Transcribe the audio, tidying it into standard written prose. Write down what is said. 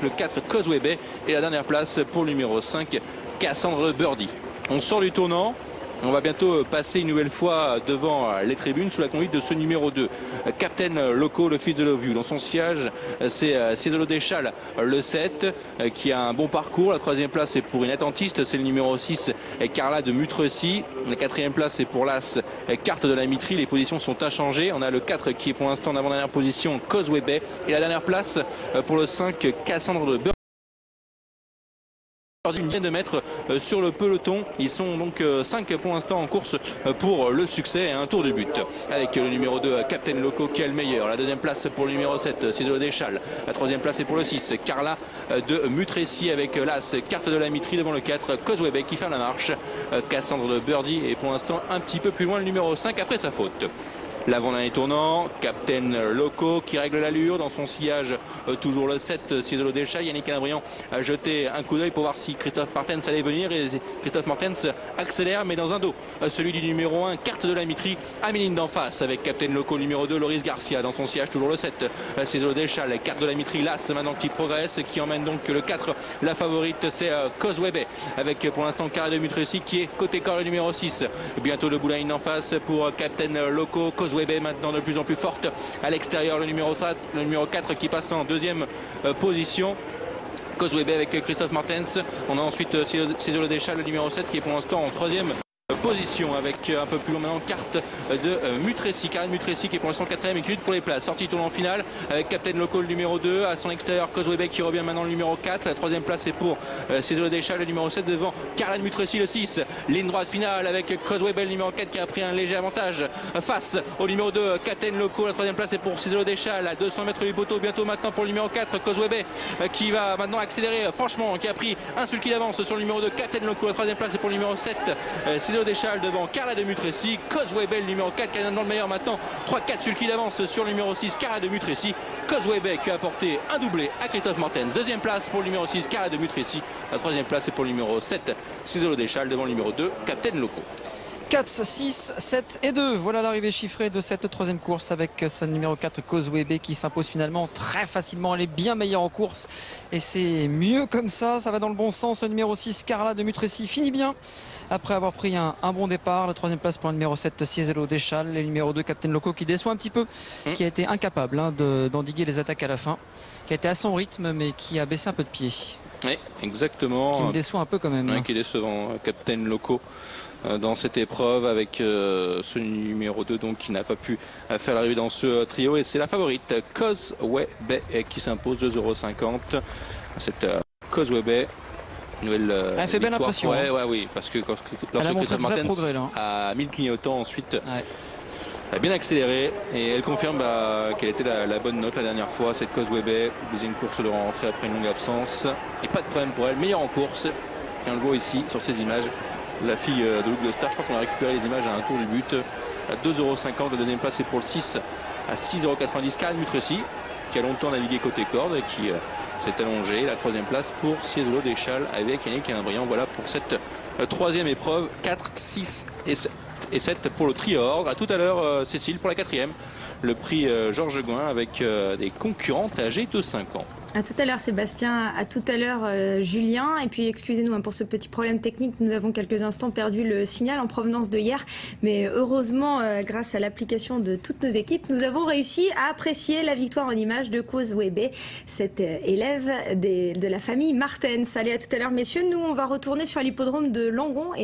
le 4 Causeway Bay et la dernière place pour le numéro 5 Cassandre Birdie. On sort du tournant. On va bientôt passer une nouvelle fois devant les tribunes sous la conduite de ce numéro 2, Captain Loco, le fils de Love You. Dans son siège, c'est Ciesolo Deschal, le 7, qui a un bon parcours. La troisième place est pour une attentiste, c'est le numéro 6, Carla de Mutrecy. La quatrième place est pour l'As, Carte de la Mitrie. Les positions sont inchangées. On a le 4 qui est pour l'instant en avant-dernière position, Causeway Bay. Et la dernière place pour le 5, Cassandre de Birdie. Une dizaine de mètres sur le peloton. Ils sont donc 5 pour l'instant en course pour le succès et un tour du but. Avec le numéro 2, Captain Loco qui est le meilleur. La deuxième place pour le numéro 7, Ciesolo Deschal. La troisième place est pour le 6, Carla de Mutrecy avec l'As, Carte de la Mitrie devant le 4, Causeway Bay qui ferme la marche. Cassandre de Birdie est pour l'instant un petit peu plus loin, le numéro 5 après sa faute. L'avant-dernier tournant, Captain Loco qui règle l'allure dans son sillage, toujours le 7, Ciesolo Deschal. Yannick Calabrian a jeté un coup d'œil pour voir si Christophe Martens allait venir et Christophe Martens accélère mais dans un dos, celui du numéro 1, Carte de la Mitrie, à mi-ligne d'en face avec Captain Loco, numéro 2, Loris Garcia dans son sillage, toujours le 7, Ciesolo Deschal, Carte de la Mitrie, l'As maintenant qui progresse, qui emmène donc le 4, la favorite c'est Causeway Bay avec pour l'instant Carla de Mutrecy qui est côté corps le numéro 6, bientôt le bout de la ligne d'en face pour Captain Loco. Causeway Bay maintenant de plus en plus forte à l'extérieur, le numéro 4 qui passe en deuxième position. Causeway Bay avec Christophe Martens. On a ensuite Ciesolo Deschal, le numéro 7 qui est pour l'instant en troisième position avec un peu plus loin maintenant Carte de Mutrecy, Karen Mutrecy qui est pour l'instant 4ème étude pour les places. Sortie tournant finale avec Captain Loco le numéro 2 à son extérieur, Causeway Bay qui revient maintenant le numéro 4. La troisième place est pour Ciesolo Deschal le numéro 7 devant Karen Mutrecy le 6. Ligne droite finale avec Causeway Bay le numéro 4 qui a pris un léger avantage face au numéro 2 Captain Loco. La troisième place est pour Ciesolo Deschal à 200 mètres du poteau, bientôt maintenant pour le numéro 4 Causeway Bay qui va maintenant accélérer franchement, qui a pris un sulky d'avance sur le numéro 2 Captain Loco. La troisième place est pour le numéro 7 Ciesolo Deschal devant Carla de Mutrecy. Causeway Bay le numéro 4 qui est dans le meilleur maintenant, 3-4 sulky d'avance sur le numéro 6 Carla de Mutrecy. Causeway Bay qui a apporté un doublé à Christophe Martens. Deuxième place pour le numéro 6 Carla de Mutrecy. La troisième place est pour le numéro 7 Ciesolo Deschal devant le numéro 2 Captain Loco. 4, 6, 7 et 2. Voilà l'arrivée chiffrée de cette troisième course avec ce numéro 4 Causeway Bay qui s'impose finalement très facilement. Elle est bien meilleure en course et c'est mieux comme ça. Ça va dans le bon sens. Le numéro 6 Carla de Mutrecy finit bien après avoir pris un bon départ. La troisième place pour le numéro 7 Ciesolo Deschal. Et le numéro 2 Captain Loco qui déçoit un petit peu, qui a été incapable d'endiguer les attaques à la fin, qui a été à son rythme mais qui a baissé un peu de pied. Oui, exactement. Qui me déçoit un peu quand même. Oui, qui est décevant, Captain Loco dans cette épreuve avec ce numéro 2 donc qui n'a pas pu faire l'arrivée dans ce trio, et c'est la favorite Causeway Bay qui s'impose 2,50 €. Cette Causeway Bay, nouvelle elle fait belle impression. Ouais, oui, parce que lorsque Christophe Martens a mis le clignotant ensuite, elle a bien accéléré et elle confirme qu'elle était la bonne note la dernière fois. Cette Causeway Bay, deuxième course de rentrée après une longue absence, et pas de problème pour elle, meilleure en course. Et on le voit ici sur ces images, la fille de Luc de Star. Je crois qu'on a récupéré les images à un tour du but à 2,50 €. La deuxième place est pour le 6 à 6,90 €, Karen Mutrecy qui a longtemps navigué côté corde et qui s'est allongé. La troisième place pour Ciesolo Deschal avec Yannick Calabrian. Voilà pour cette troisième épreuve. 4, 6 et 7 pour le triordre. À tout à l'heure Cécile pour la quatrième, le prix Georges Gouin avec des concurrentes âgées de 5 ans. À tout à l'heure Sébastien, à tout à l'heure Julien, et puis excusez-nous pour ce petit problème technique, nous avons quelques instants perdu le signal en provenance de hier, mais heureusement grâce à l'application de toutes nos équipes, nous avons réussi à apprécier la victoire en images de Causeway Bay, cette élève de la famille Martens. Allez, à tout à l'heure messieurs, nous on va retourner sur l'hippodrome de Langon et